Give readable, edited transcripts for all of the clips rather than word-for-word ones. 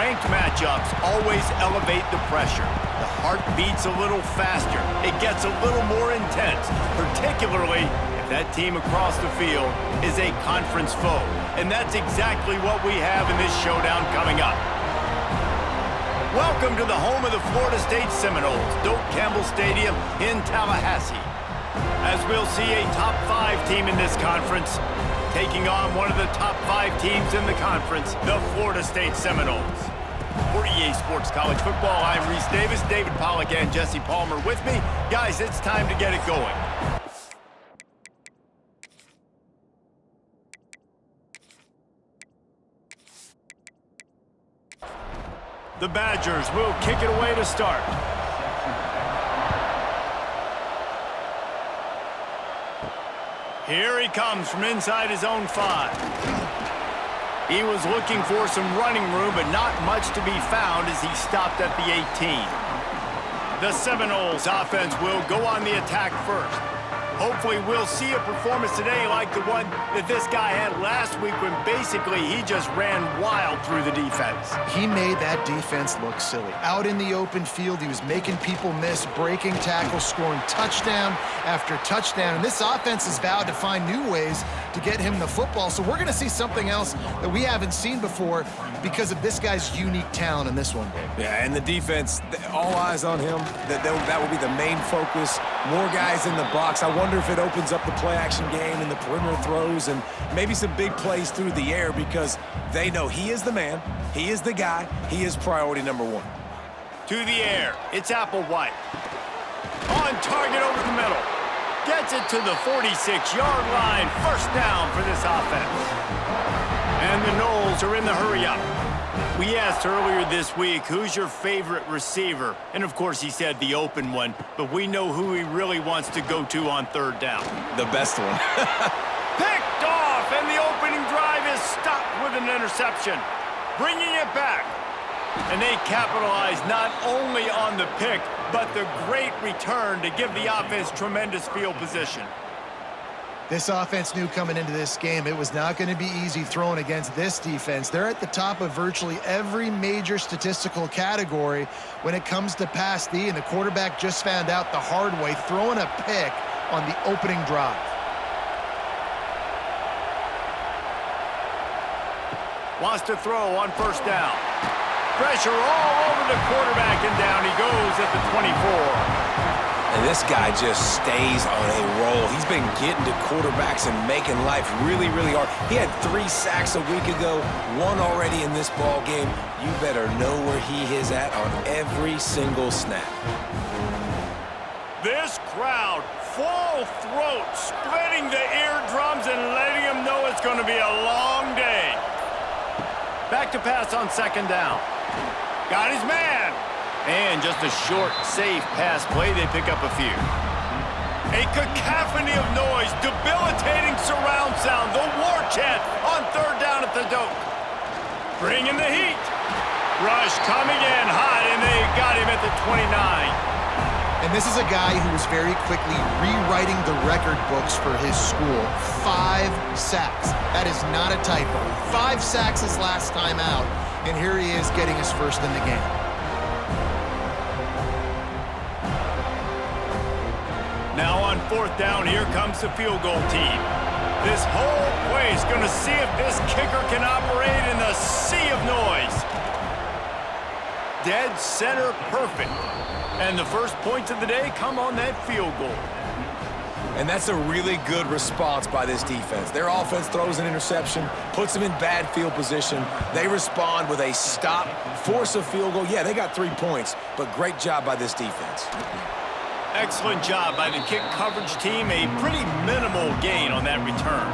Ranked matchups always elevate the pressure. The heart beats a little faster. It gets a little more intense, particularly if that team across the field is a conference foe. And that's exactly what we have in this showdown coming up. Welcome to the home of the Florida State Seminoles, Doak Campbell Stadium in Tallahassee. As we'll see a top 5 team in this conference taking on one of the top 5 teams in the conference, the Florida State Seminoles. For EA Sports College Football, I'm Reese Davis, David Pollack, and Jesse Palmer with me. Guys, it's time to get it going. The Badgers will kick it away to start. Here he comes from inside his own 5. He was looking for some running room, but not much to be found as he stopped at the 18. The Seminoles offense will go on the attack first. Hopefully we'll see a performance today like the one that this guy had last week when basically he just ran wild through the defense. He made that defense look silly. Out in the open field, he was making people miss, breaking tackles, scoring touchdown after touchdown. And this offense has vowed to find new ways to get him the football. So we're going to see something else that we haven't seen before because of this guy's unique talent in this one, Dave. Yeah, and the defense, all eyes on him. That will be the main focus. More guys in the box. I wonder if it opens up the play-action game and the perimeter throws and maybe some big plays through the air because they know he is the man, he is the guy, he is priority number 1. To the air, it's Applewhite. On target over the middle. Gets it to the 46-yard line. First down for this offense. And the Noles are in the hurry-up. We asked earlier this week, who's your favorite receiver? And, of course, he said the open one, but we know who he really wants to go to on third down. The best one. Picked off, and the opening drive is stopped with an interception. Bringing it back. And they capitalize not only on the pick, but the great return to give the offense tremendous field position. This offense knew coming into this game it was not going to be easy throwing against this defense. They're at the top of virtually every major statistical category when it comes to pass D, and the quarterback just found out the hard way, throwing a pick on the opening drive. Wants to throw on first down. Pressure all over the quarterback, and down he goes at the 24. And this guy just stays on a roll. He's been getting to quarterbacks and making life really, really hard. He had 3 sacks a week ago, 1 already in this ball game. You better know where he is at on every single snap. This crowd, full throat, splitting the eardrums and letting him know it's going to be a long day. Back to pass on second down. Got his man. And just a short, safe pass play. They pick up a few. A cacophony of noise, debilitating surround sound, the war chant on third down at the Doak. Bringing the heat. Rush coming in hot, and they got him at the 29. And this is a guy who was very quickly rewriting the record books for his school. 5 sacks. That is not a typo. 5 sacks his last time out, and here he is getting his first in the game. Now on fourth down, here comes the field goal team. This whole place going to see if this kicker can operate in the sea of noise. Dead center perfect. And the first points of the day come on that field goal. And that's a really good response by this defense. Their offense throws an interception, puts them in bad field position. They respond with a stop, force a field goal. Yeah, they got 3 points, but great job by this defense. Excellent job by the kick coverage team. A pretty minimal gain on that return.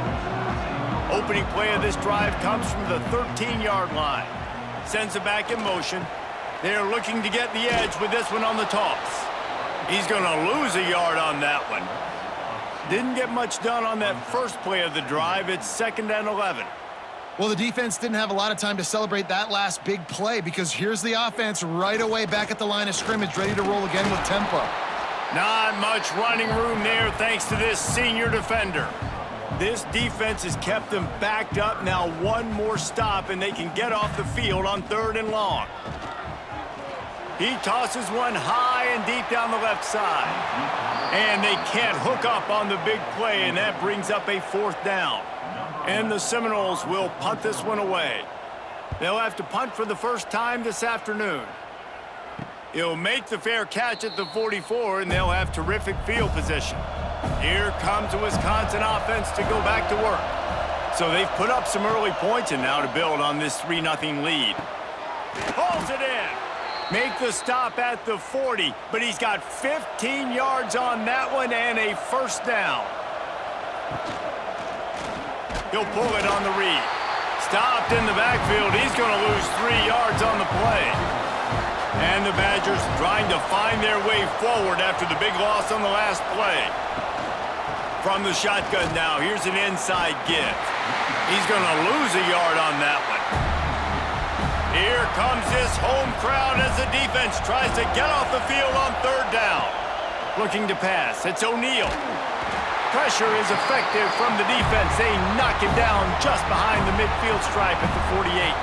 Opening play of this drive comes from the 13-yard line. Sends it back in motion. They're looking to get the edge with this one on the toss. He's going to lose a yard on that one. Didn't get much done on that first play of the drive. It's 2nd and 11. Well, the defense didn't have a lot of time to celebrate that last big play because here's the offense right away back at the line of scrimmage, ready to roll again with tempo. Not much running room there thanks to this senior defender. This defense has kept them backed up. Now one more stop, and they can get off the field on 3rd and long. He tosses one high and deep down the left side. And they can't hook up on the big play, and that brings up a 4th down. And the Seminoles will punt this one away. They'll have to punt for the first time this afternoon. He'll make the fair catch at the 44, and they'll have terrific field position. Here comes the Wisconsin offense to go back to work. So they've put up some early points, and now to build on this 3-0 lead. Pulls it in. Make the stop at the 40, but he's got 15 yards on that one and a 1st down. He'll pull it on the read. Stopped in the backfield. He's going to lose 3 yards on the play. And the Badgers trying to find their way forward after the big loss on the last play. From the shotgun now, here's an inside give. He's going to lose a yard on that one. Here comes this home crowd as the defense tries to get off the field on 3rd down. Looking to pass. It's O'Neal. Pressure is effective from the defense. They knock him down just behind the midfield stripe at the 48.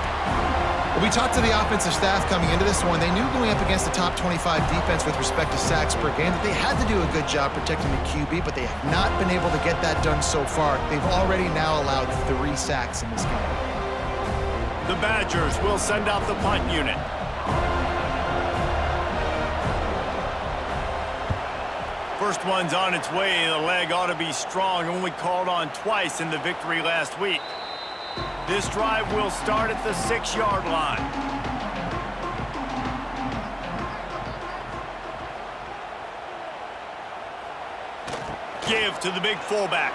Well, we talked to the offensive staff coming into this one. They knew going up against the top 25 defense with respect to sacks per game that they had to do a good job protecting the QB, but they have not been able to get that done so far. They've already now allowed 3 sacks in this game. The Badgers will send out the punt unit. First one's on its way. The leg ought to be strong. Only called on twice in the victory last week. This drive will start at the 6-yard line. Give to the big fullback.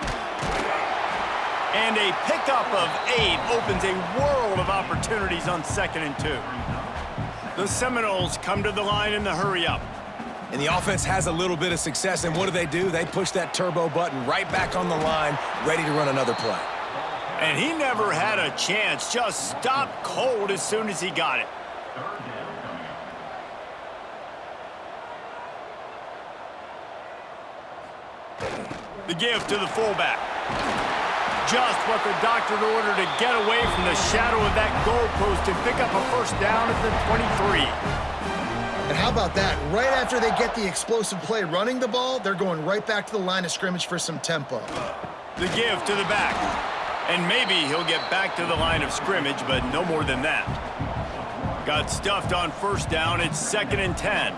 And a pickup of 8 opens a world of opportunities on 2nd and 2. The Seminoles come to the line in the hurry-up. And the offense has a little bit of success, and what do? They push that turbo button right back on the line, ready to run another play. And he never had a chance, just stopped cold as soon as he got it. The give to the fullback. Just what the doctor ordered to get away from the shadow of that goalpost and pick up a 1st down at the 23. And how about that? Right after they get the explosive play running the ball, they're going right back to the line of scrimmage for some tempo. The give to the back. And maybe he'll get back to the line of scrimmage, but no more than that. Got stuffed on 1st down. It's 2nd and 10.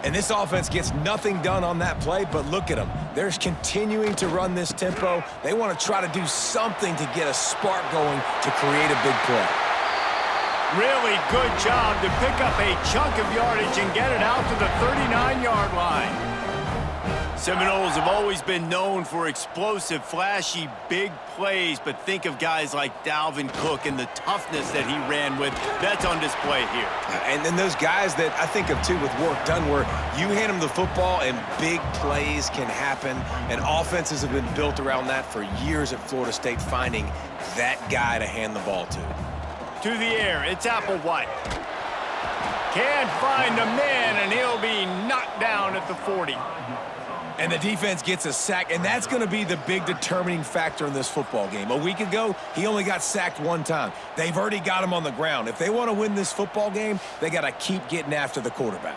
And this offense gets nothing done on that play, but look at them. They're continuing to run this tempo. They want to try to do something to get a spark going to create a big play. Really good job to pick up a chunk of yardage and get it out to the 39-yard line. Seminoles have always been known for explosive, flashy, big plays, but think of guys like Dalvin Cook and the toughness that he ran with. That's on display here. And then those guys that I think of, too, with work done, where you hand them the football and big plays can happen, and offenses have been built around that for years at Florida State, finding that guy to hand the ball to. To the air, it's Applewhite. Can't find a man, and he'll be knocked down at the 40. And the defense gets a sack, and that's going to be the big determining factor in this football game. A week ago, he only got sacked 1 time. They've already got him on the ground. If they want to win this football game, they got to keep getting after the quarterback.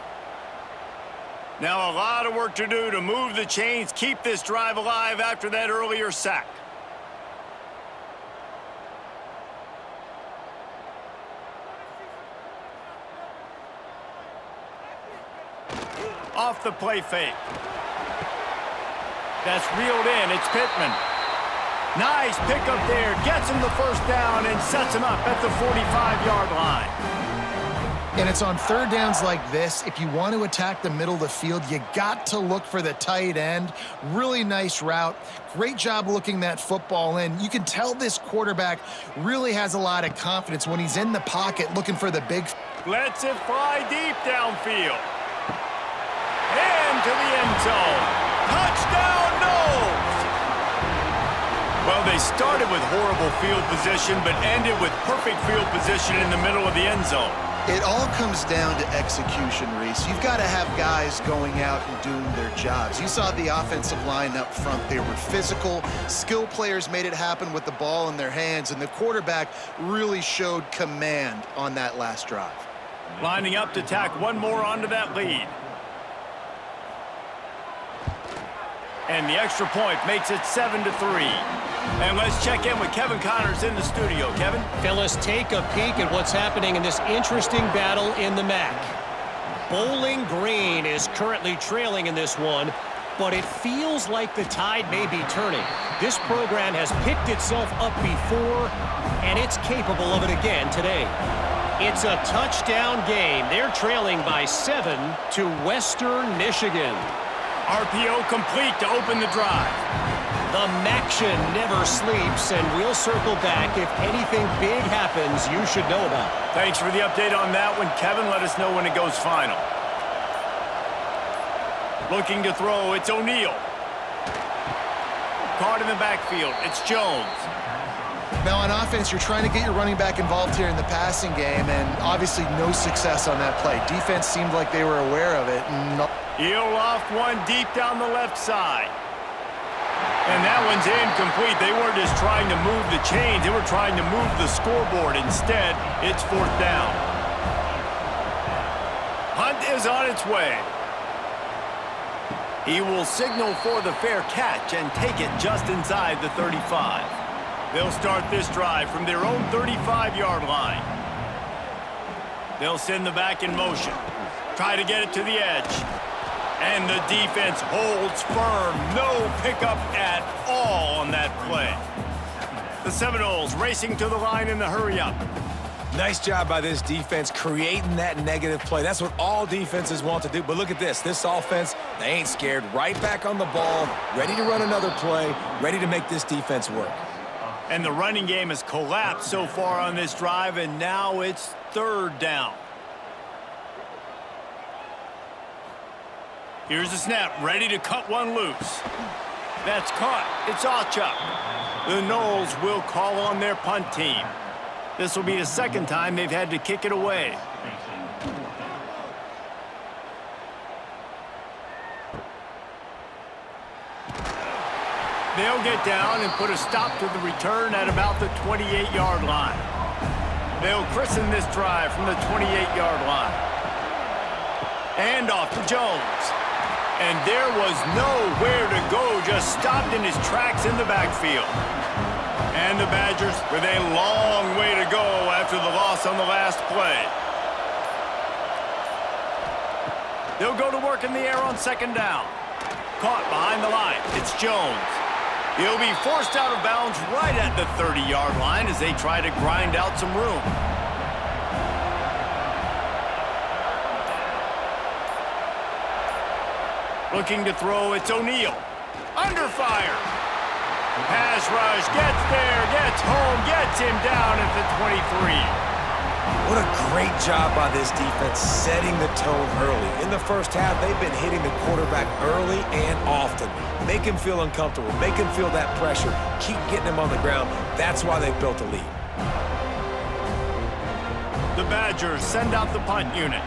Now a lot of work to do to move the chains, keep this drive alive after that earlier sack. Off the play fake. That's reeled in. It's Pittman. Nice pickup there. Gets him the 1st down and sets him up at the 45-yard line. And it's on 3rd downs like this. If you want to attack the middle of the field, you got to look for the tight end. Really nice route. Great job looking that football in. You can tell this quarterback really has a lot of confidence when he's in the pocket looking for the big. Lets it fly deep downfield. And to the end zone. Touchdown, Noles! Well, they started with horrible field position, but ended with perfect field position in the middle of the end zone. It all comes down to execution, Reese. You've got to have guys going out and doing their jobs. You saw the offensive line up front. They were physical. Skill players made it happen with the ball in their hands, and the quarterback really showed command on that last drive. Lining up to tack one more onto that lead. And the extra point makes it 7-3. And let's check in with Kevin Connors in the studio. Kevin? Fellas, take a peek at what's happening in this interesting battle in the MAC. Bowling Green is currently trailing in this one, but it feels like the tide may be turning. This program has picked itself up before, and it's capable of it again today. It's a touchdown game. They're trailing by 7 to Western Michigan. RPO complete to open the drive. The Maction never sleeps, and we'll circle back if anything big happens you should know about. Thanks for the update on that one, Kevin. Let us know when it goes final. Looking to throw, it's O'Neal. Caught in the backfield, it's Jones. Now on offense, you're trying to get your running back involved here in the passing game, and obviously no success on that play. Defense seemed like they were aware of it. He'll loft one deep down the left side. And that one's incomplete. They weren't just trying to move the chains. They were trying to move the scoreboard. Instead, it's 4th down. Hunt is on its way. He will signal for the fair catch and take it just inside the 35. They'll start this drive from their own 35-yard line. They'll send the back in motion. Try to get it to the edge. And the defense holds firm. No pickup at all on that play. The Seminoles racing to the line in the hurry-up. Nice job by this defense creating that negative play. That's what all defenses want to do. But look at this. This offense, they ain't scared. Right back on the ball, ready to run another play, ready to make this defense work. And the running game has collapsed so far on this drive, and now it's 3rd down. Here's the snap, ready to cut one loose. That's caught. It's Alchuk. The Noles will call on their punt team. This will be the 2nd time they've had to kick it away. They'll get down and put a stop to the return at about the 28-yard line. They'll christen this drive from the 28-yard line. And off to Jones. And there was nowhere to go, just stopped in his tracks in the backfield. And the Badgers with a long way to go after the loss on the last play. They'll go to work in the air on 2nd down. Caught behind the line. It's Jones. He'll be forced out of bounds right at the 30-yard line as they try to grind out some room. Looking to throw, it's O'Neal. Under fire. Pass rush, gets there, gets home, gets him down at the 23. What a great job by this defense setting the tone early. In the first half, they've been hitting the quarterback early and often. Make him feel uncomfortable, make him feel that pressure, keep getting him on the ground. That's why they've built a lead. The Badgers send out the punt unit.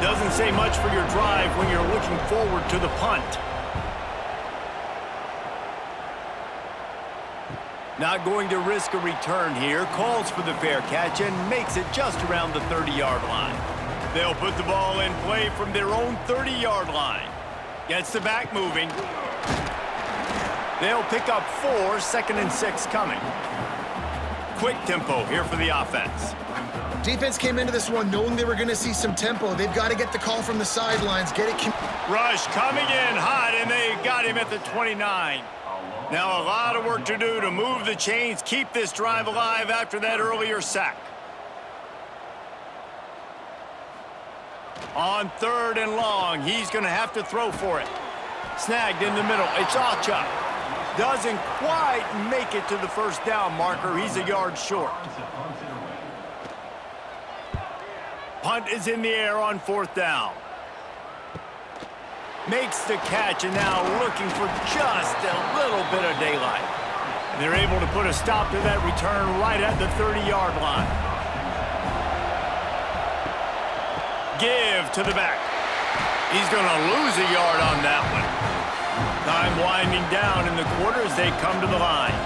Doesn't say much for your drive when you're looking forward to the punt. Not going to risk a return here. Calls for the fair catch and makes it just around the 30-yard line. They'll put the ball in play from their own 30-yard line. Gets the back moving. They'll pick up 4, 2nd and 6 coming. Quick tempo here for the offense. Defense came into this one knowing they were going to see some tempo. They've got to get the call from the sidelines, get it. Rush coming in hot, and they got him at the 29. Now a lot of work to do to move the chains, keep this drive alive after that earlier sack. On 3rd and long, he's going to have to throw for it. Snagged in the middle, it's Alchuk. Doesn't quite make it to the 1st down marker. He's a yard short. Punt is in the air on 4th down. Makes the catch and now looking for just a little bit of daylight. And they're able to put a stop to that return right at the 30-yard line. give to the back. He's going to lose a yard on that one. Time winding down in the quarter as they come to the line.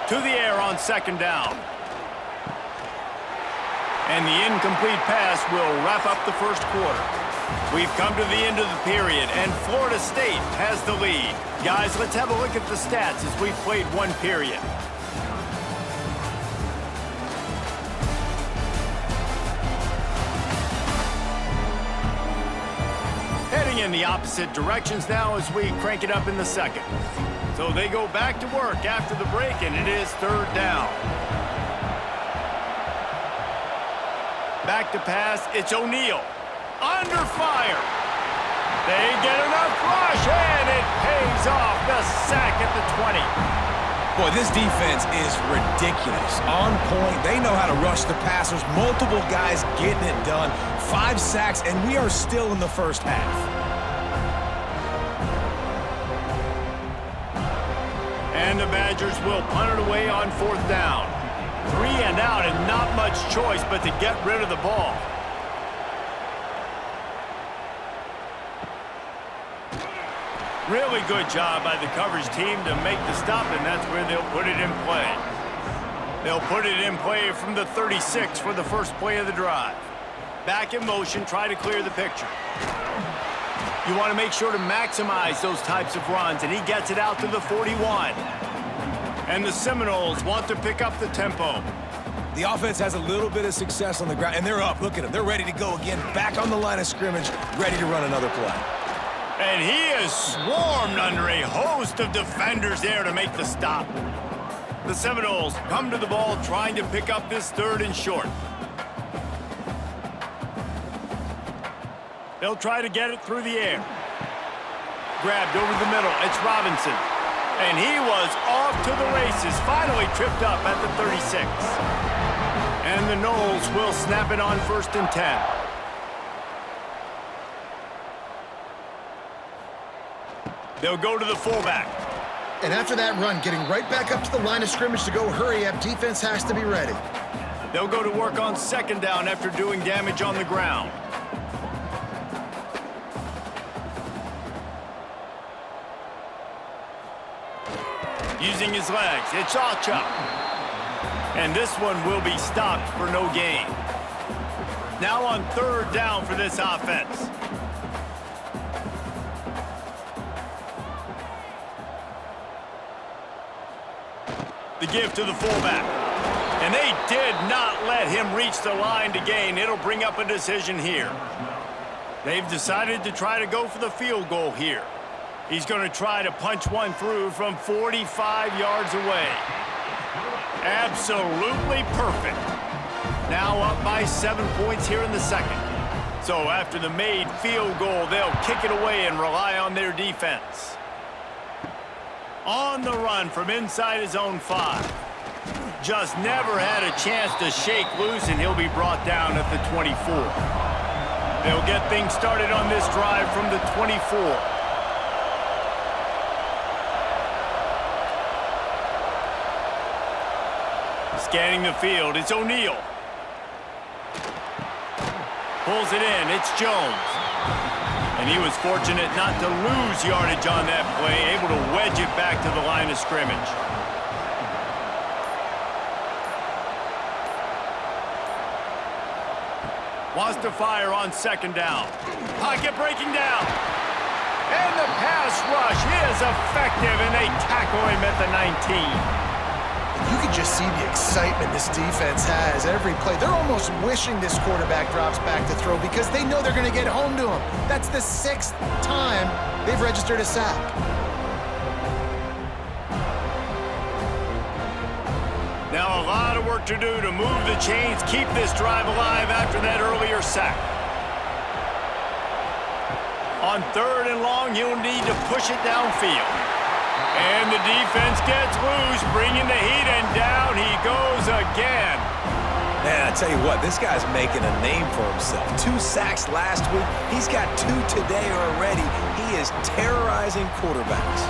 To the air on second down. And the incomplete pass will wrap up the first quarter. We've come to the end of the period, and Florida State has the lead. Guys, let's have a look at the stats as we've played one period. Heading in the opposite directions now as we crank it up in the second. So they go back to work after the break, and it is third down. Back to pass, it's O'Neal. Under fire. They get enough rush, and it pays off. The sack at the 20. Boy, this defense is ridiculous. On point, they know how to rush the passers. Multiple guys getting it done. 5 sacks, and we are still in the first half. And the Badgers will punt it away on fourth down. 3 and out, and not much choice but to get rid of the ball. Really good job by the coverage team to make the stop, and that's where they'll put it in play. They'll put it in play from the 36 for the first play of the drive. Back in motion, try to clear the picture. You want to make sure to maximize those types of runs, and he gets it out to the 41. And the Seminoles want to pick up the tempo. The offense has a little bit of success on the ground, and they're up. Look at them. They're ready to go again. Back on the line of scrimmage, ready to run another play. And he is swarmed under a host of defenders there to make the stop. The Seminoles come to the ball trying to pick up this third and short. They'll try to get it through the air. Grabbed over the middle. It's Robinson. And he was off to the races. Finally tripped up at the 36. And the Noles will snap it on 1st and 10. They'll go to the fullback. And after that run, getting right back up to the line of scrimmage to go hurry up, defense has to be ready. They'll go to work on second down after doing damage on the ground. Using his legs, it's Ocha. And this one will be stopped for no gain. Now on third down for this offense. The give to the fullback. And they did not let him reach the line to gain. It'll bring up a decision here. They've decided to try to go for the field goal here. He's going to try to punch one through from 45 yards away. Absolutely perfect. Now up by 7 points here in the second. So after the made field goal, they'll kick it away and rely on their defense. On the run from inside his own 5. Just never had a chance to shake loose, and he'll be brought down at the 24. They'll get things started on this drive from the 24. Scanning the field, it's O'Neal. Pulls it in, it's Jones. And he was fortunate not to lose yardage on that play, able to wedge it back to the line of scrimmage. Wants to fire on second down. Pocket breaking down. And the pass rush is effective, and they tackle him at the 19. You can just see the excitement this defense has every play. They're almost wishing this quarterback drops back to throw because they know they're going to get home to him. That's the 6th time they've registered a sack. Now a lot of work to do to move the chains, keep this drive alive after that earlier sack. On third and long, he'll need to push it downfield. And the defense gets loose, bringing the heat, and down he goes again. Man, I tell you what, this guy's making a name for himself. 2 sacks last week. He's got 2 today already. He is terrorizing quarterbacks.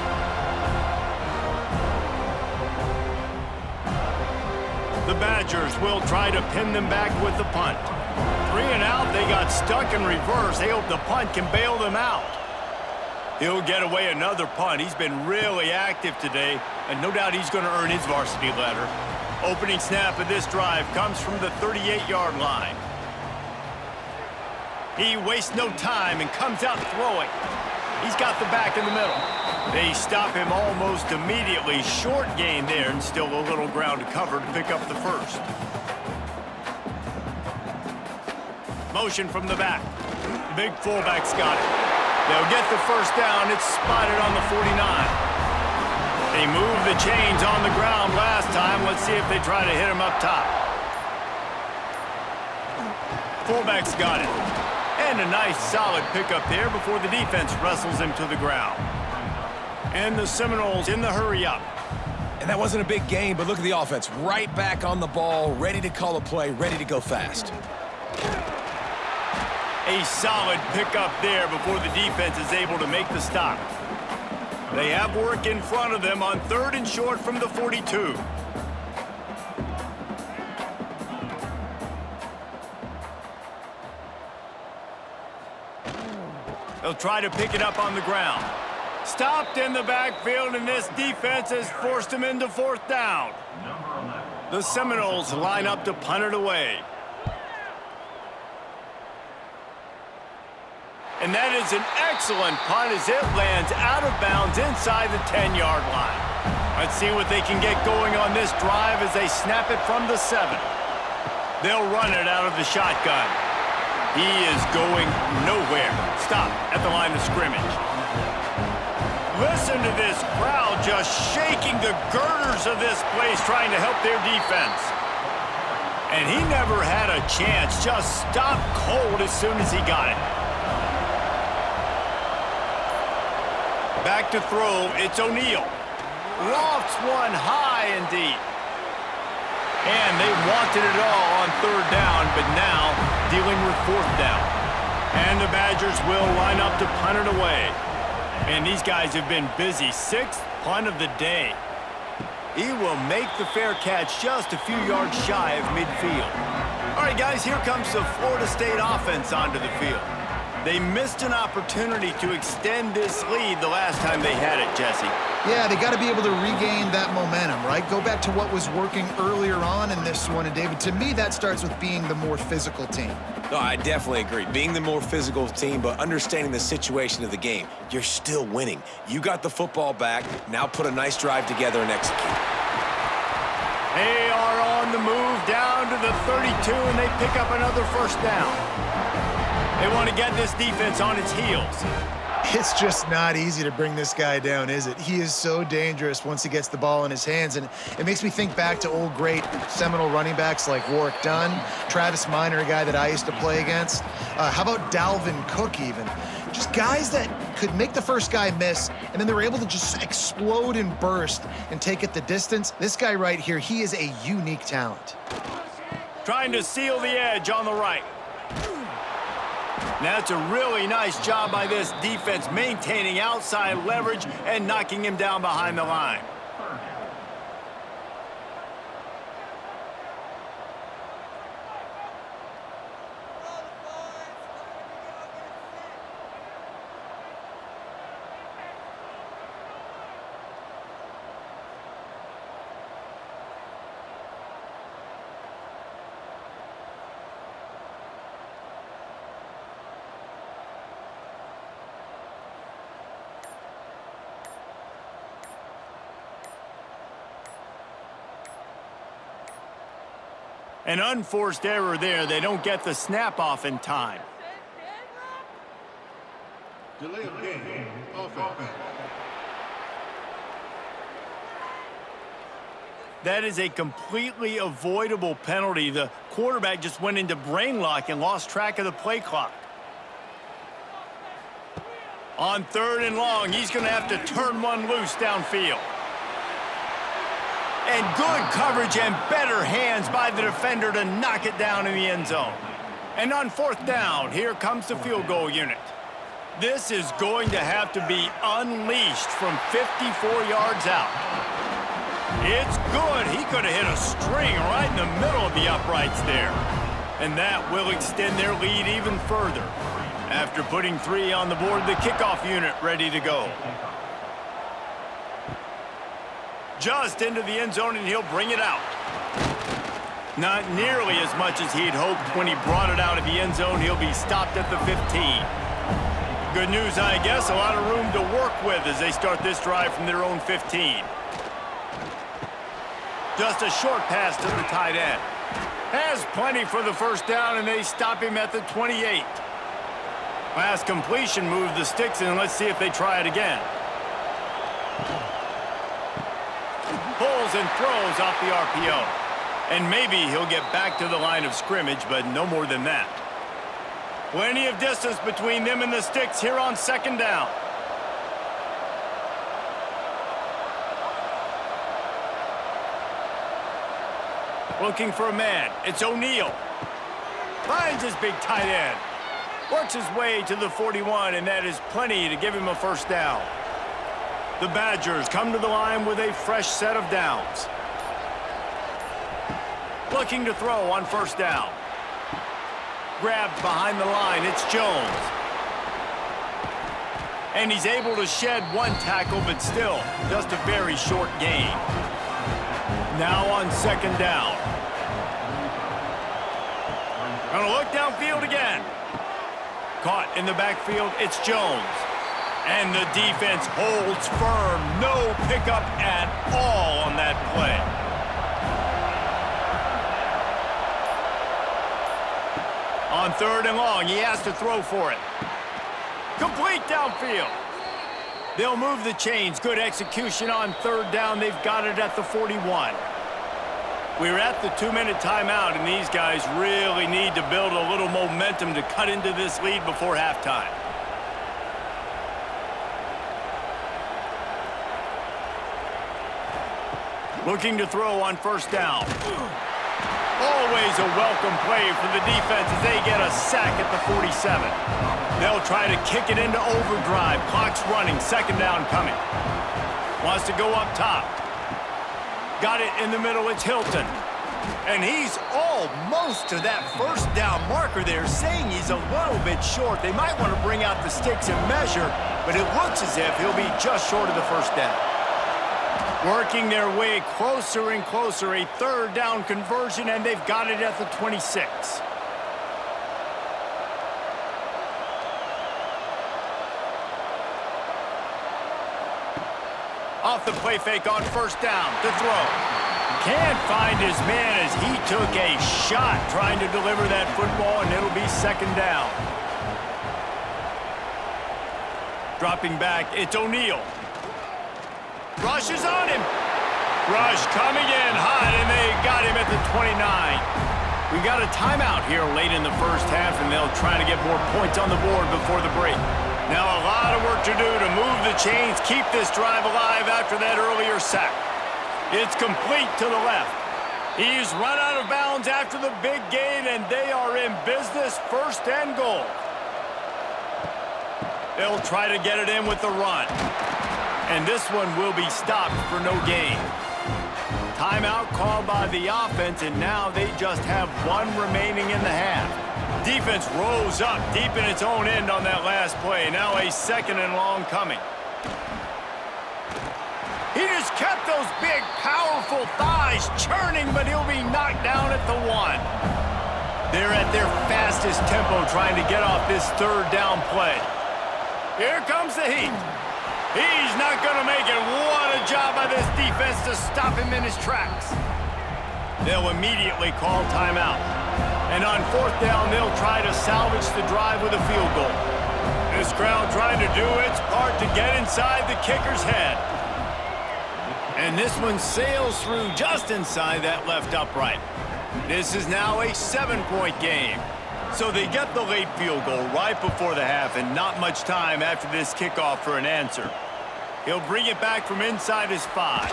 The Badgers will try to pin them back with the punt. 3 and out, they got stuck in reverse. They hope the punt can bail them out. He'll get away another punt. He's been really active today, and no doubt he's going to earn his varsity letter. Opening snap of this drive comes from the 38-yard line. He wastes no time and comes out throwing. He's got the back in the middle. They stop him almost immediately. Short gain there, and still a little ground to cover to pick up the first. Motion from the back. Big fullback's got it. They'll get the first down. It's spotted on the 49. They moved the chains on the ground last time. Let's see if they try to hit him up top. Fullback's got it. And a nice solid pickup there before the defense wrestles him to the ground. And the Seminoles in the hurry up. And that wasn't a big gain, but look at the offense. Right back on the ball, ready to call a play, ready to go fast. A solid pickup there before the defense is able to make the stop. They have work in front of them on 3rd and short from the 42. They'll try to pick it up on the ground. Stopped in the backfield, and this defense has forced him into 4th down. The Seminoles line up to punt it away. And that is an excellent punt as it lands out of bounds inside the 10-yard line. Let's see what they can get going on this drive as they snap it from the 7. They'll run it out of the shotgun. He is going nowhere. Stop at the line of scrimmage. Listen to this crowd just shaking the girders of this place trying to help their defense. And he never had a chance. Just stopped cold as soon as he got it. Back to throw, it's O'Neal. Lofts one high and deep. And they wanted it all on 3rd down, but now dealing with 4th down. And the Badgers will line up to punt it away. And these guys have been busy. 6th punt of the day. He will make the fair catch just a few yards shy of midfield. All right, guys, here comes the Florida State offense onto the field. They missed an opportunity to extend this lead the last time they had it, Jesse. Yeah, they got to be able to regain that momentum, right? Go back to what was working earlier on in this one. And, David, to me, that starts with being the more physical team. No, I definitely agree. Being the more physical team, but understanding the situation of the game. You're still winning. You got the football back. Now put a nice drive together and execute. They are on the move down to the 32, and they pick up another first down. They want to get this defense on its heels. It's just not easy to bring this guy down, is it? He is so dangerous once he gets the ball in his hands, and it makes me think back to old great Seminole running backs like Warwick Dunn, Travis Minor, a guy that I used to play against. How about Dalvin Cook even? Just guys that could make the first guy miss, and then they were able to just explode and burst and take it the distance. This guy right here, he is a unique talent. Trying to seal the edge on the right. That's a really nice job by this defense, maintaining outside leverage and knocking him down behind the line. An unforced error there. They don't get the snap off in time. Delay of game, offense. That is a completely avoidable penalty. The quarterback just went into brain lock and lost track of the play clock. On 3rd and long, he's going to have to turn one loose downfield. And good coverage and better hands by the defender to knock it down in the end zone. And on 4th down, here comes the field goal unit. This is going to have to be unleashed from 54 yards out. It's good. He could have hit a string right in the middle of the uprights there. And that will extend their lead even further. After putting 3 on the board, the kickoff unit ready to go. Just into the end zone, and he'll bring it out. Not nearly as much as he'd hoped when he brought it out of the end zone. He'll be stopped at the 15. Good news, I guess. A lot of room to work with as they start this drive from their own 15. Just a short pass to the tight end. Has plenty for the first down, and they stop him at the 28. Last completion moved the sticks, and let's see if they try it again. Pulls and throws off the RPO. And maybe he'll get back to the line of scrimmage, but no more than that. Plenty of distance between them and the sticks here on second down. Looking for a man. It's O'Neal. Finds his big tight end. Works his way to the 41, and that is plenty to give him a first down. The Badgers come to the line with a fresh set of downs. Looking to throw on first down. Grabbed behind the line. It's Jones. And he's able to shed one tackle, but still just a very short gain. Now on second down. Gonna look downfield again. Caught in the backfield, it's Jones. And the defense holds firm. No pickup at all on that play. On third and long, he has to throw for it. Complete downfield. They'll move the chains. Good execution on third down. They've got it at the 41. We're at the 2-minute timeout, and these guys really need to build a little momentum to cut into this lead before halftime. Looking to throw on first down. Always a welcome play for the defense as they get a sack at the 47. They'll try to kick it into overdrive. Clock's running. Second down coming. Wants to go up top. Got it in the middle. It's Hilton. And he's almost to that first down marker there, saying he's a little bit short. They might want to bring out the sticks and measure, but it looks as if he'll be just short of the first down. Working their way closer and closer. A third down conversion, and they've got it at the 26. Off the play fake on first down to throw. Can't find his man as he took a shot trying to deliver that football, and it'll be second down. Dropping back, it's O'Neal. Rush is on him. Rush coming in hot, and they got him at the 29. We got a timeout here late in the first half, and they'll try to get more points on the board before the break. Now a lot of work to do to move the chains, keep this drive alive after that earlier sack. It's complete to the left. He's run out of bounds after the big gain, and they are in business, first and goal. They'll try to get it in with the run. And this one will be stopped for no gain. Timeout called by the offense, and now they just have one remaining in the half. Defense rose up deep in its own end on that last play. Now a second and long coming. He just kept those big, powerful thighs churning, but he'll be knocked down at the 1. They're at their fastest tempo trying to get off this third down play. Here comes the heat. He's not going to make it. What a job by this defense to stop him in his tracks. They'll immediately call timeout. And on fourth down, they'll try to salvage the drive with a field goal. This crowd trying to do its part to get inside the kicker's head. And this one sails through just inside that left upright. This is now a 7-point game. So they get the late field goal right before the half, and not much time after this kickoff for an answer. He'll bring it back from inside his 5.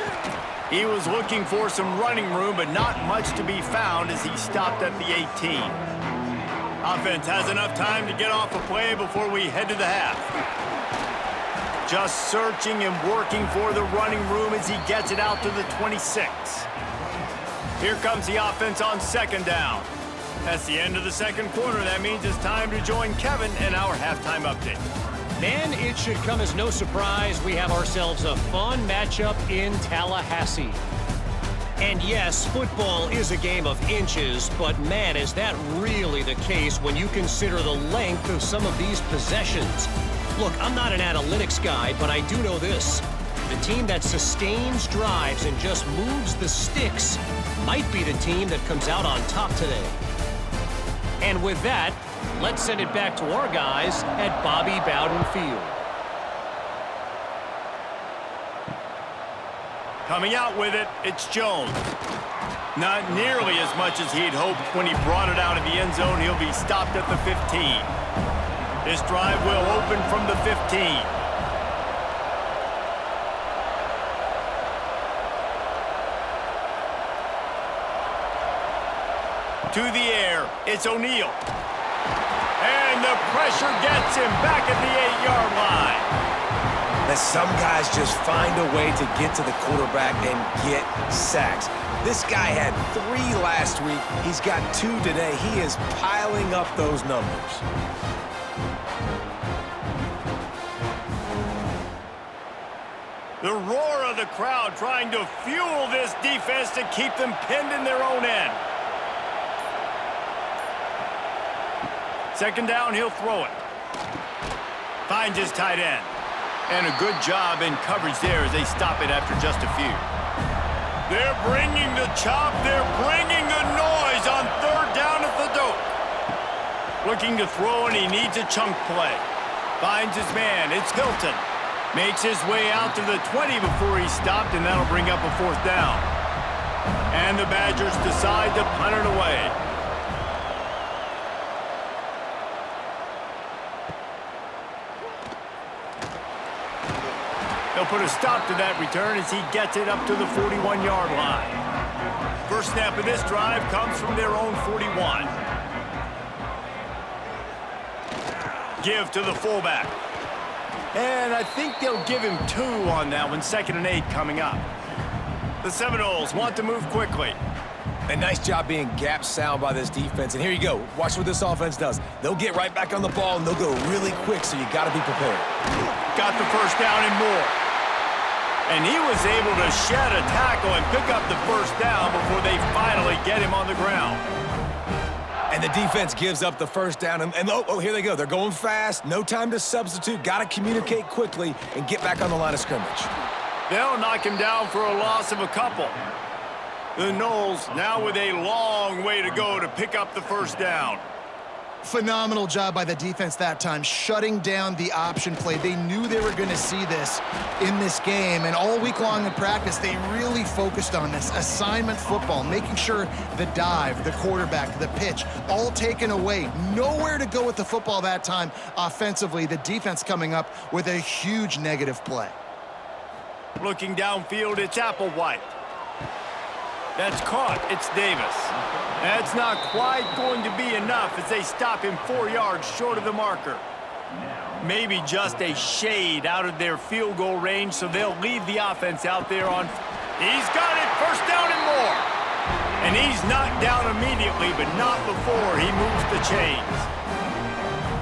He was looking for some running room, but not much to be found as he stopped at the 18. Offense has enough time to get off a play before we head to the half. just searching and working for the running room as he gets it out to the 26. Here comes the offense on second down. That's the end of the second quarter. That means it's time to join Kevin in our halftime update. Man, it should come as no surprise we have ourselves a fun matchup in Tallahassee. And yes, football is a game of inches, but man, is that really the case when you consider the length of some of these possessions. Look, I'm not an analytics guy, but I do know this. The team that sustains drives and just moves the sticks might be the team that comes out on top today. And with that, let's send it back to our guys at Bobby Bowden Field. Coming out with it, it's Jones. Not nearly as much as he'd hoped when he brought it out of the end zone. He'll be stopped at the 15. This drive will open from the 15. To the air, it's O'Neal. And the pressure gets him back at the 8-yard line. That some guys just find a way to get to the quarterback and get sacks. This guy had 3 last week. He's got 2 today. He is piling up those numbers. The roar of the crowd trying to fuel this defense to keep them pinned in their own end. Second down, he'll throw it. Finds his tight end. And a good job in coverage there as they stop it after just a few. They're bringing the chop. They're bringing the noise on third down at the dope. Looking to throw, and he needs a chunk play. Finds his man. It's Hilton. Makes his way out to the 20 before he's stopped, and that'll bring up a fourth down. And the Badgers decide to punt it away. They'll put a stop to that return as he gets it up to the 41-yard line. First snap of this drive comes from their own 41. Give to the fullback. And I think they'll give him 2 on that one, 2nd and 8 coming up. The Seminoles want to move quickly. A nice job being gap sound by this defense. And here you go. Watch what this offense does. They'll get right back on the ball, and they'll go really quick, so you got to be prepared. Got the first down and more. And he was able to shed a tackle and pick up the first down before they finally get him on the ground. And the defense gives up the first down. And oh, here they go. They're going fast. No time to substitute. Got to communicate quickly and get back on the line of scrimmage. They'll knock him down for a loss of a couple. The Noles now with a long way to go to pick up the first down. Phenomenal job by the defense that time, shutting down the option play. They knew they were going to see this in this game, and all week long in practice, they really focused on this assignment football, making sure the dive, the quarterback, the pitch, all taken away. Nowhere to go with the football that time offensively. The defense coming up with a huge negative play. Looking downfield, it's Applewhite. That's caught. It's Davis. That's not quite going to be enough as they stop him 4 yards short of the marker. Maybe just a shade out of their field goal range, so they'll leave the offense out there on. He's got it. First down and more. And he's knocked down immediately, but not before he moves the chains.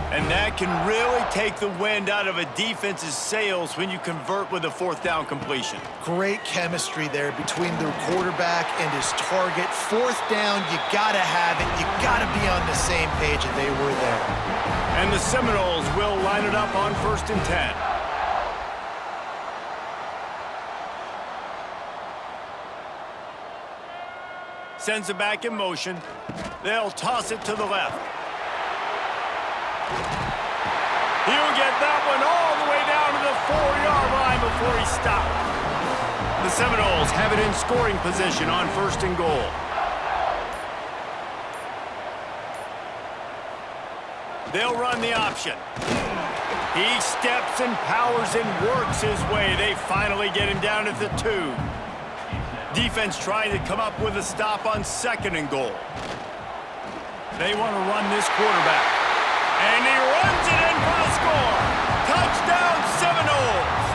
And that can really take the wind out of a defense's sails when you convert with a fourth down completion. Great chemistry there between the quarterback and his target. Fourth down, you gotta have it. You gotta be on the same page, and they were there. And the Seminoles will line it up on 1st and 10. Sends it back in motion. They'll toss it to the left. He'll get that one all the way down to the 4-yard line before he stopped. The Seminoles have it in scoring position on 1st and goal. They'll run the option. He steps and powers and works his way. They finally get him down at the 2. Defense trying to come up with a stop on 2nd and goal. They want to run this quarterback. And he runs it in for the score. Touchdown, Seminoles.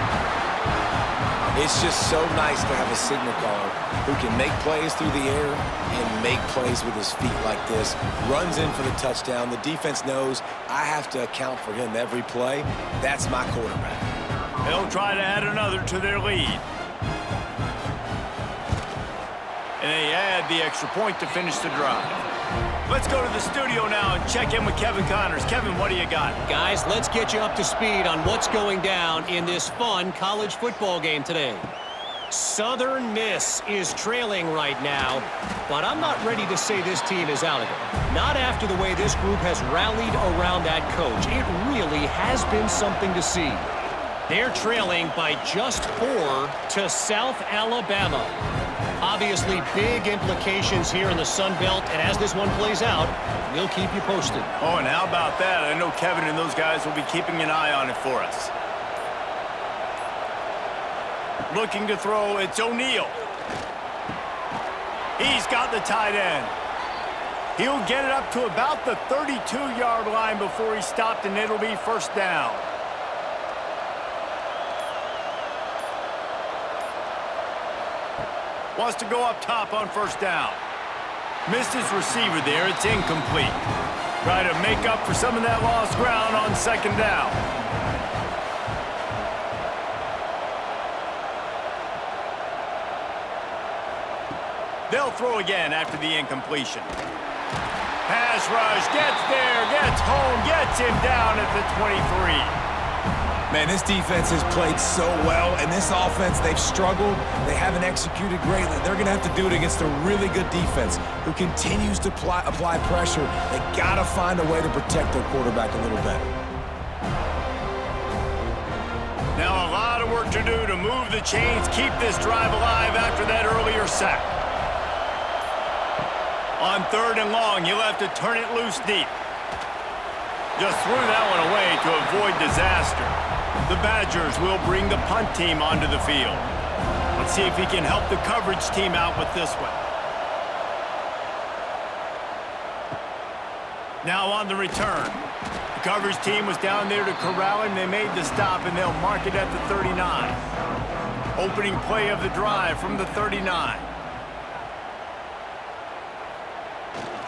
It's just so nice to have a signal caller who can make plays through the air and make plays with his feet like this. Runs in for the touchdown. The defense knows I have to account for him every play. That's my quarterback. They'll try to add another to their lead. And they add the extra point to finish the drive. Let's go to the studio now and check in with Kevin Connors. Kevin, what do you got? Guys, let's get you up to speed on what's going down in this fun college football game today. Southern Miss is trailing right now, but I'm not ready to say this team is out of it. Not after the way this group has rallied around that coach. It really has been something to see. They're trailing by just 4 to South Alabama. Obviously, big implications here in the Sun Belt, and as this one plays out, we'll keep you posted. Oh, and how about that? I know Kevin and those guys will be keeping an eye on it for us. Looking to throw, it's O'Neal. He's got the tight end. He'll get it up to about the 32-yard line before he stopped, and it'll be first down. Wants to go up top on first down. Missed his receiver there. It's incomplete. Try to make up for some of that lost ground on second down. They'll throw again after the incompletion. Pass rush, gets there, gets home, gets him down at the 23. Man, this defense has played so well, and this offense, they've struggled. They haven't executed greatly. They're going to have to do it against a really good defense who continues to apply pressure. They got to find a way to protect their quarterback a little better. Now a lot of work to do to move the chains, keep this drive alive after that earlier sack. On third and long, you'll have to turn it loose deep. Just threw that one away to avoid disaster. The Badgers will bring the punt team onto the field. Let's see if he can help the coverage team out with this one. Now on the return. The coverage team was down there to corral him. They made the stop, and they'll mark it at the 39. Opening play of the drive from the 39.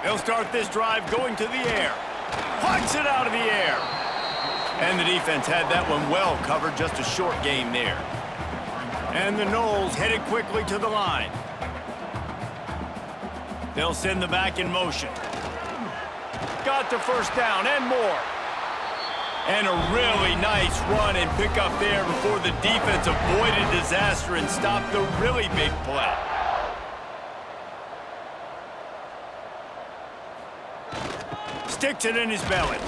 They'll start this drive going to the air. Punts it out of the air. And the defense had that one well covered, just a short game there. And the Noles headed quickly to the line. They'll send the back in motion. Got the first down and more. And a really nice run and pick up there before the defense avoided disaster and stopped the really big play. Sticks it in his belly.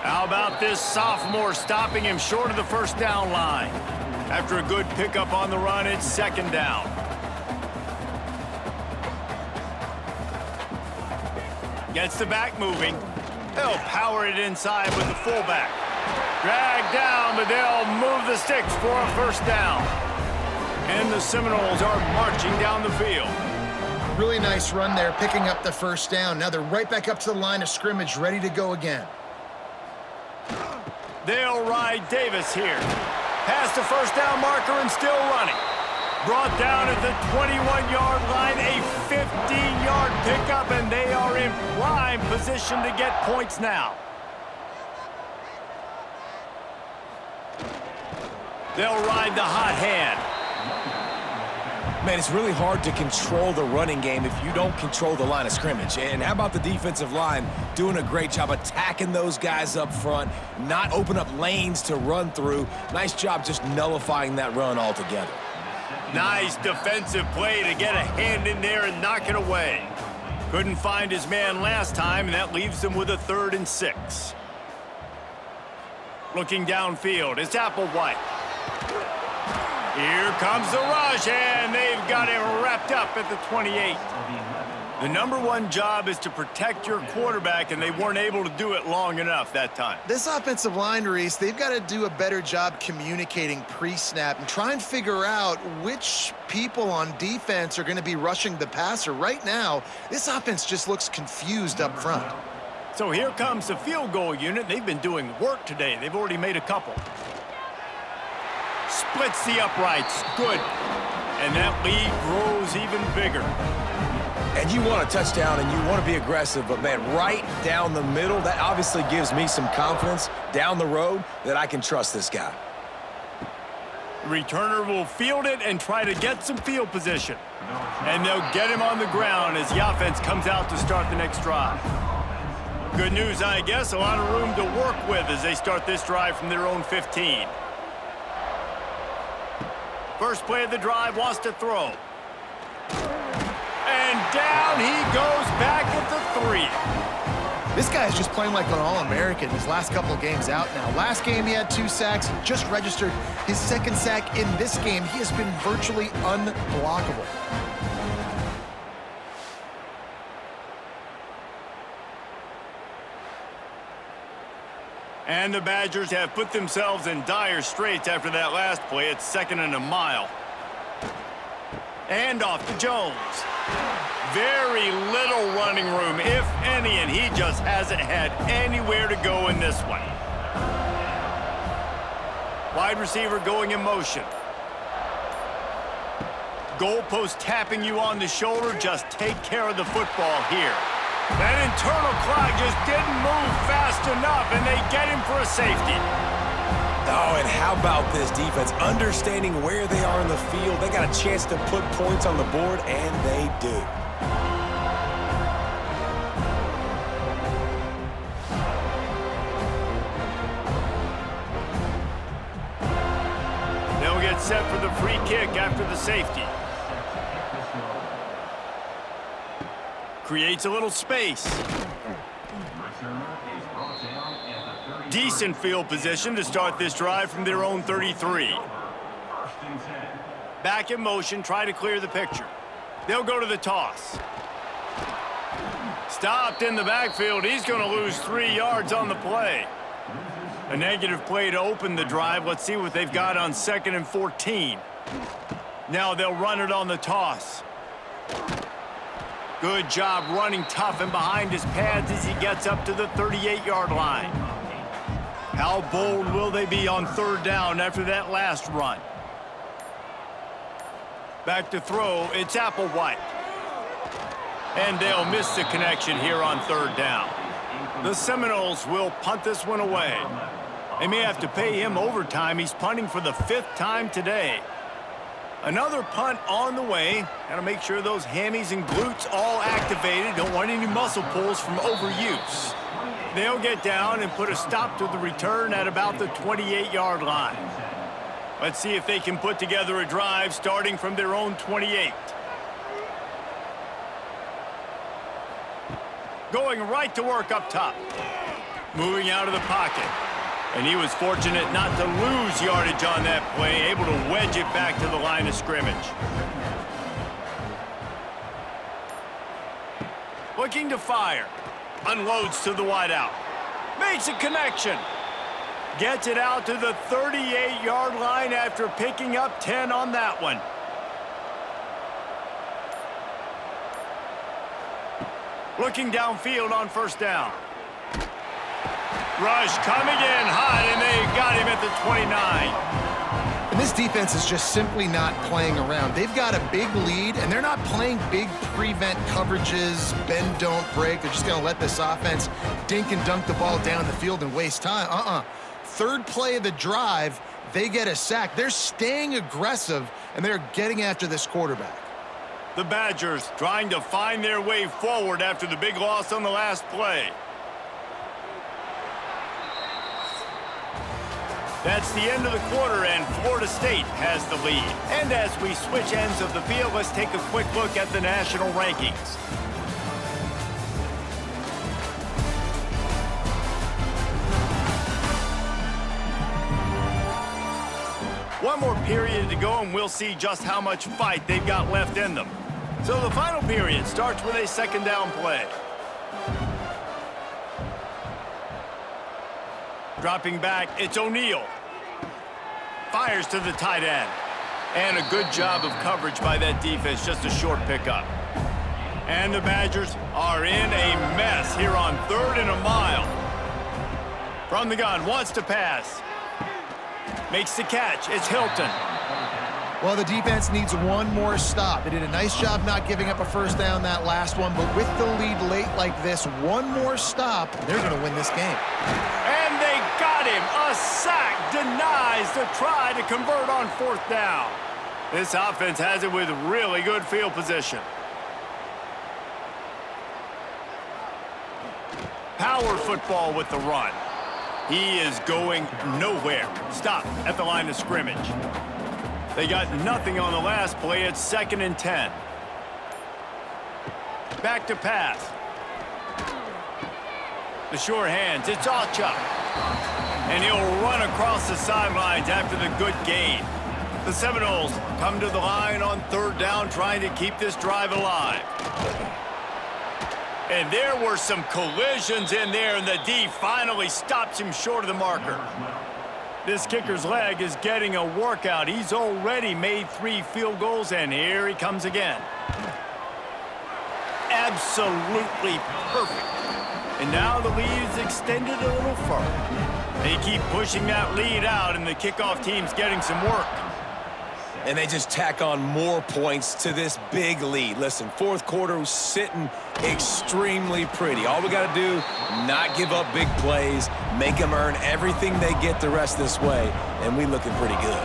How about this sophomore stopping him short of the first down line? After a good pickup on the run, it's second down. Gets the back moving. They'll power it inside with the fullback. Dragged down, but they'll move the sticks for a first down. And the Seminoles are marching down the field. Really nice run there, picking up the first down. Now they're right back up to the line of scrimmage, ready to go again. They'll ride Davis here. Past the first down marker and still running. Brought down at the 21-yard line, a 15-yard pickup, and they are in prime position to get points now. They'll ride the hot hand. Man, it's really hard to control the running game if you don't control the line of scrimmage. And how about the defensive line doing a great job attacking those guys up front, not open up lanes to run through. Nice job just nullifying that run altogether. Nice defensive play to get a hand in there and knock it away. Couldn't find his man last time, and that leaves them with a 3rd and 6. Looking downfield, it's Applewhite. Here comes the rush, and they've got him wrapped up at the 28. The #1 job is to protect your quarterback, and they weren't able to do it long enough that time. This offensive line, Reese, they've got to do a better job communicating pre-snap and try and figure out which people on defense are going to be rushing the passer. Right now, this offense just looks confused up front. So here comes the field goal unit. They've been doing work today. They've already made a couple. Splits the uprights. Good. and that lead grows even bigger. And you want a touchdown and you want to be aggressive, but man, right down the middle, that obviously gives me some confidence down the road that I can trust this guy. The returner will field it and try to get some field position. And they'll get him on the ground as the offense comes out to start the next drive. Good news, I guess, a lot of room to work with as they start this drive from their own 15. First play of the drive, wants to throw. And down he goes back at the 3. This guy's just playing like an All-American his last couple of games out now. Last game he had 2 sacks, just registered his 2nd sack in this game. He has been virtually unblockable. And the Badgers have put themselves in dire straits after that last play. It's 2nd and a mile. And off to Jones. Very little running room, if any, and he just hasn't had anywhere to go in this one. Wide receiver going in motion. Goalpost tapping you on the shoulder. Just take care of the football here. That internal clock just didn't move fast enough, and they get him for a safety. Oh, and how about this defense? Understanding where they are in the field. They got a chance to put points on the board, and they do. They'll get set for the free kick after the safety. Creates a little space. Decent field position to start this drive from their own 33. Back in motion, try to clear the picture. They'll go to the toss. Stopped in the backfield. He's going to lose 3 yards on the play. A negative play to open the drive. Let's see what they've got on 2nd and 14. Now they'll run it on the toss. Good job running tough and behind his pads as he gets up to the 38-yard line. How bold will they be on 3rd down after that last run? Back to throw, it's Applewhite. And they'll miss the connection here on 3rd down. The Seminoles will punt this one away. They may have to pay him overtime. He's punting for the 5th time today. Another punt on the way. Got to make sure those hammies and glutes all activated. Don't want any muscle pulls from overuse. They'll get down and put a stop to the return at about the 28-yard line. Let's see if they can put together a drive starting from their own 28. Going right to work up top. Moving out of the pocket. And he was fortunate not to lose yardage on that play, able to wedge it back to the line of scrimmage. Looking to fire. Unloads to the wideout. Makes a connection. Gets it out to the 38-yard line after picking up 10 on that one. Looking downfield on 1st down. Rush coming in hot, and they got him at the 29. And this defense is just simply not playing around. They've got a big lead, and they're not playing big prevent coverages, bend, don't break. They're just going to let this offense dink and dunk the ball down the field and waste time. 3rd play of the drive, they get a sack. They're staying aggressive, and they're getting after this quarterback. The Badgers trying to find their way forward after the big loss on the last play. That's the end of the quarter, and Florida State has the lead. And as we switch ends of the field, let's take a quick look at the national rankings. One more period to go, and we'll see just how much fight they've got left in them. So the final period starts with a 2nd down play. Dropping back, it's O'Neal. Fires to the tight end. And a good job of coverage by that defense, just a short pickup. And the Badgers are in a mess here on 3rd and a mile. From the gun, wants to pass. Makes the catch, it's Hilton. Well, the defense needs one more stop. They did a nice job not giving up a first down that last one, but with the lead late like this, one more stop, they're going to win this game. And they got him. A sack denies the try to convert on fourth down. This offense has it with really good field position. Power football with the run. He is going nowhere. Stop at the line of scrimmage. They got nothing on the last play. It's 2nd and 10. Back to pass. The short hands. It's Chuck. And he'll run across the sidelines after the good gain. The Seminoles come to the line on 3rd down, trying to keep this drive alive. And there were some collisions in there, and the D finally stops him short of the marker. This kicker's leg is getting a workout. He's already made 3 field goals, and here he comes again. Absolutely perfect. And now the lead is extended a little further. They keep pushing that lead out, and the kickoff team's getting some work. And they just tack on more points to this big lead. Listen, 4th quarter was sitting extremely pretty. All we got to do, not give up big plays, make them earn everything they get the rest this way, and we looking pretty good.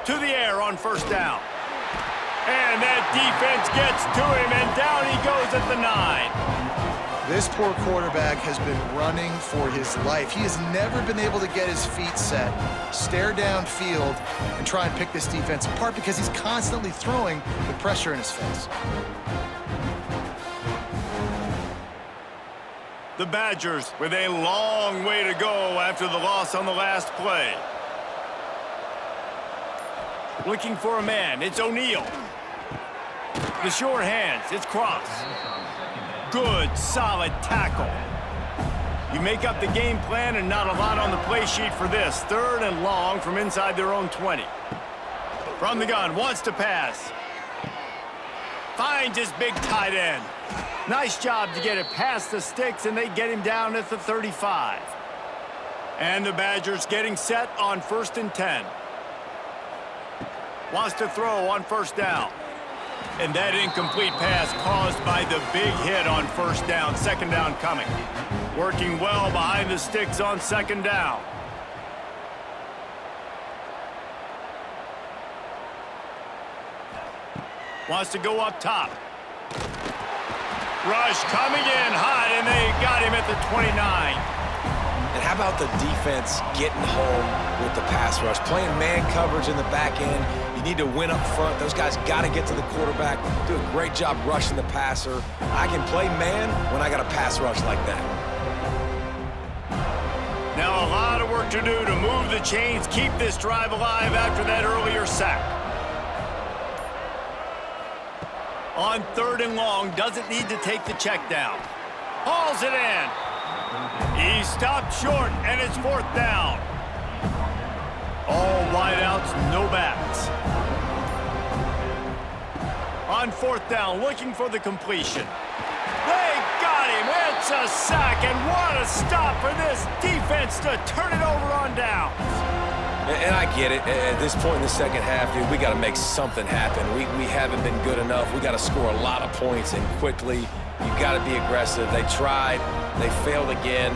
To the air on 1st down. And that defense gets to him, and down he goes at the 9. This poor quarterback has been running for his life. He has never been able to get his feet set, stare downfield, and try and pick this defense apart because he's constantly throwing with pressure in his face. The Badgers with a long way to go after the loss on the last play. Looking for a man. It's O'Neal. The short hands. It's Cross. Good, solid tackle. You make up the game plan and not a lot on the play sheet for this. 3rd and long from inside their own 20. From the gun, wants to pass. Finds his big tight end. Nice job to get it past the sticks, and they get him down at the 35. And the Badgers getting set on 1st and 10. Wants to throw on 1st down. And that incomplete pass caused by the big hit on 1st down. 2nd down coming. Working well behind the sticks on 2nd down. Wants to go up top. Rush coming in hot, and they got him at the 29. And how about the defense getting home with the pass rush? Playing man coverage in the back end. You need to win up front. Those guys got to get to the quarterback. Do a great job rushing the passer. I can play man when I got a pass rush like that. Now a lot of work to do to move the chains, keep this drive alive after that earlier sack. On 3rd and long, doesn't need to take the check down. Hauls it in. He stopped short, and it's 4th down. All wideouts, no backs. On 4th down, looking for the completion. They got him. It's a sack, and what a stop for this defense to turn it over on downs. And I get it. At this point in the 2nd half, dude, we got to make something happen. We haven't been good enough. We got to score a lot of points and quickly. You got to be aggressive. They tried. They failed again.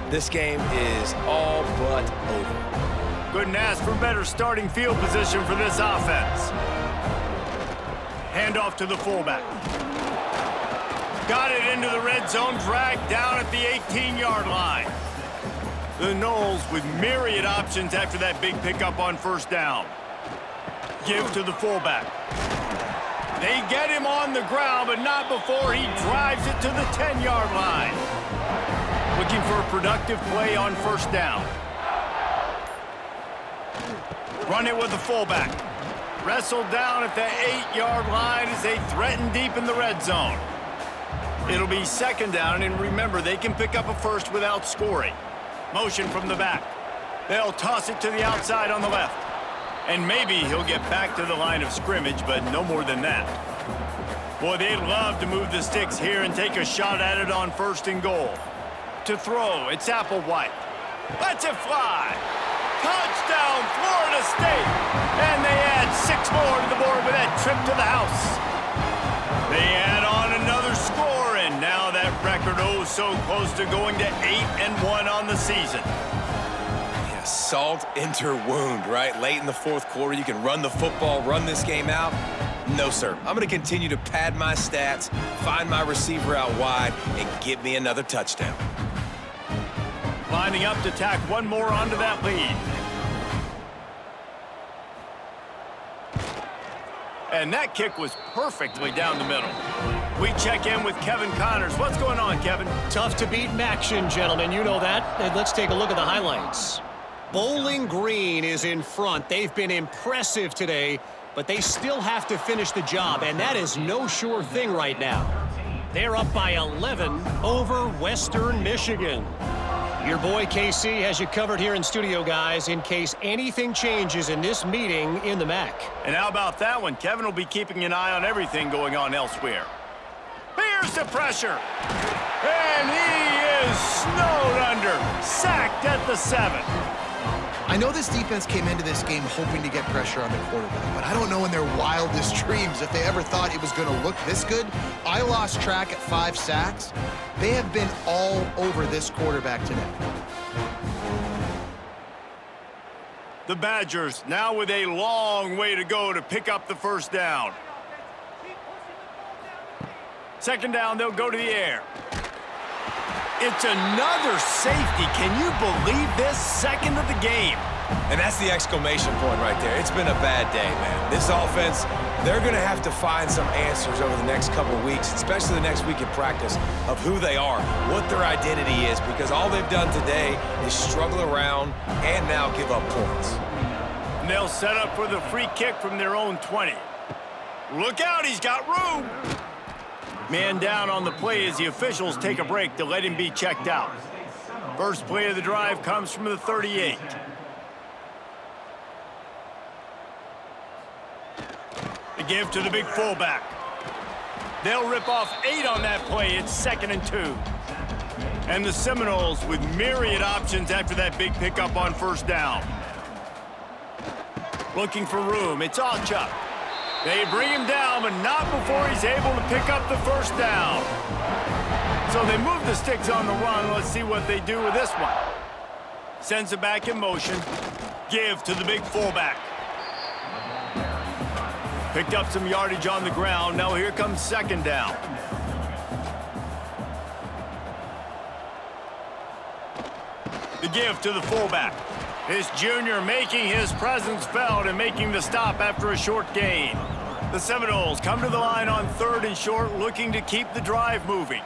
This game is all but over. Couldn't ask for better starting field position for this offense. Handoff to the fullback. Got it into the red zone, dragged down at the 18-yard line. The Noles with myriad options after that big pickup on 1st down. Give to the fullback. They get him on the ground, but not before he drives it to the 10-yard line. Looking for a productive play on 1st down. Run it with the fullback. Wrestled down at the 8-yard line as they threaten deep in the red zone. It'll be 2nd down, and remember, they can pick up a first without scoring. Motion from the back. They'll toss it to the outside on the left. And maybe he'll get back to the line of scrimmage, but no more than that. Boy, they'd love to move the sticks here and take a shot at it on 1st and goal. To throw, it's Applewhite. Lets it fly. Touchdown, Florida State. And they add 6 more to the board with that trip to the house. They add on another score, and now that record so close to going to 8-1 on the season. Yeah, salt into wound, right? Late in the fourth quarter, you can run the football, run this game out. No, sir. I'm going to continue to pad my stats, find my receiver out wide, and get me another touchdown. Lining up to tack one more onto that lead. And that kick was perfectly down the middle. We check in with Kevin Connors. What's going on, Kevin? Tough to beat action, gentlemen. You know that. And let's take a look at the highlights. Bowling Green is in front. They've been impressive today, but they still have to finish the job, and that is no sure thing right now. They're up by 11 over Western Michigan. Your boy KC has you covered here in studio, guys, in case anything changes in this meeting in the MAC. And how about that one? Kevin will be keeping an eye on everything going on elsewhere. Here's the pressure. And he is snowed under. Sacked at the 7. I know this defense came into this game hoping to get pressure on the quarterback, but I don't know in their wildest dreams if they ever thought it was going to look this good. I lost track at 5 sacks. They have been all over this quarterback today. The Badgers now with a long way to go to pick up the first down. Second down, they'll go to the air. It's another safety. Can you believe this? Second of the game. And that's the exclamation point right there. It's been a bad day, man. This offense, they're going to have to find some answers over the next couple of weeks, especially the next week in practice, of who they are, what their identity is, because all they've done today is struggle around and now give up points. And they'll set up for the free kick from their own 20. Look out, he's got room. Man down on the play as the officials take a break to let him be checked out. First play of the drive comes from the 38. The give to the big fullback. They'll rip off 8 on that play. It's 2nd and 2. And the Seminoles with myriad options after that big pickup on first down. Looking for room. It's Chuck. They bring him down, but not before he's able to pick up the first down. So they move the sticks on the run. Let's see what they do with this one. Sends it back in motion. Give to the big fullback. Picked up some yardage on the ground. Now here comes second down. The give to the fullback. This junior making his presence felt and making the stop after a short gain. The Seminoles come to the line on 3rd and short, looking to keep the drive moving.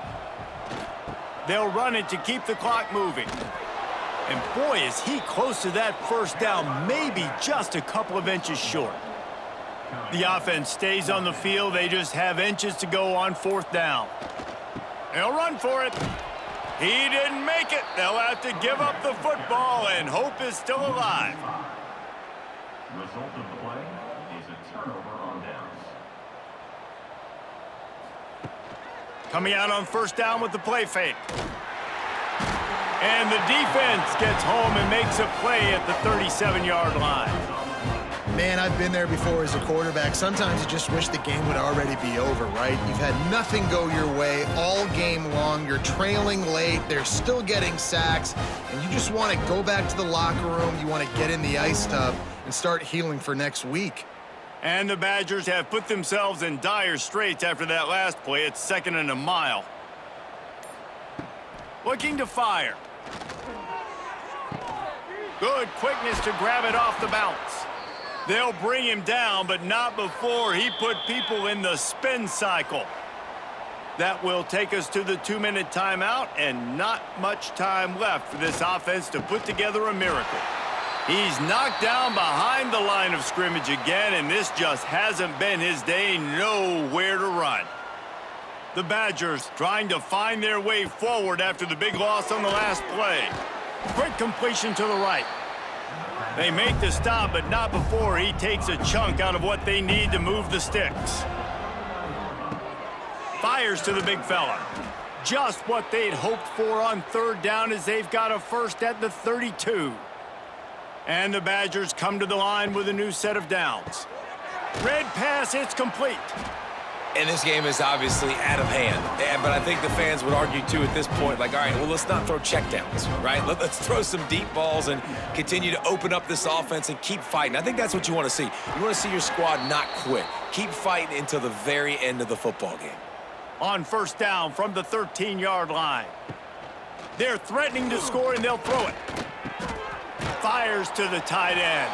They'll run it to keep the clock moving. And boy, is he close to that first down, maybe just a couple of inches short. The offense stays on the field. They just have inches to go on 4th down. They'll run for it. He didn't make it. They'll have to give up the football, and hope is still alive. Result of the play is a turnover on downs. Coming out on first down with the play fake. And the defense gets home and makes a play at the 37-yard line. Man, I've been there before as a quarterback. Sometimes you just wish the game would already be over, right? You've had nothing go your way all game long. You're trailing late. They're still getting sacks. And you just want to go back to the locker room. You want to get in the ice tub and start healing for next week. And the Badgers have put themselves in dire straits after that last play. It's 2nd and a mile. Looking to fire. Good quickness to grab it off the bounce. They'll bring him down, but not before he put people in the spin cycle. That will take us to the 2-minute timeout, and not much time left for this offense to put together a miracle. He's knocked down behind the line of scrimmage again, and this just hasn't been his day. Nowhere to run. The Badgers trying to find their way forward after the big loss on the last play. Quick completion to the right. They make the stop, but not before he takes a chunk out of what they need to move the sticks. Fires to the big fella. Just what they'd hoped for on third down as they've got a first at the 32. And the Badgers come to the line with a new set of downs. Red pass, it's complete. And this game is obviously out of hand. But I think the fans would argue, too, at this point, like, all right, well, let's not throw checkdowns, right? Let's throw some deep balls and continue to open up this offense and keep fighting. I think that's what you want to see. You want to see your squad not quit. Keep fighting until the very end of the football game. On first down from the 13-yard line. They're threatening to score, and they'll throw it. Fires to the tight end.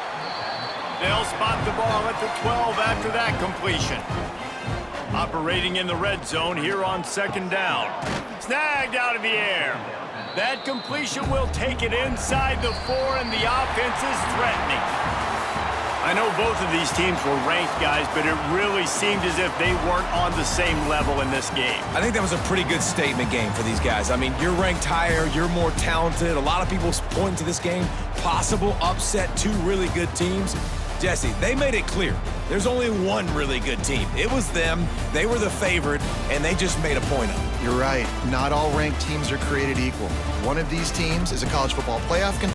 They'll spot the ball at the 12 after that completion. Operating in the red zone here on second down. Snagged out of the air. That completion will take it inside the 4, and the offense is threatening. I know both of these teams were ranked, guys, but it really seemed as if they weren't on the same level in this game. I think that was a pretty good statement game for these guys. I mean, you're ranked higher, you're more talented. A lot of people point to this game, possible upset, two really good teams. Jesse, they made it clear. There's only one really good team. It was them. They were the favorite, and they just made a point of it. You're right. Not all ranked teams are created equal. One of these teams is a college football playoff contender.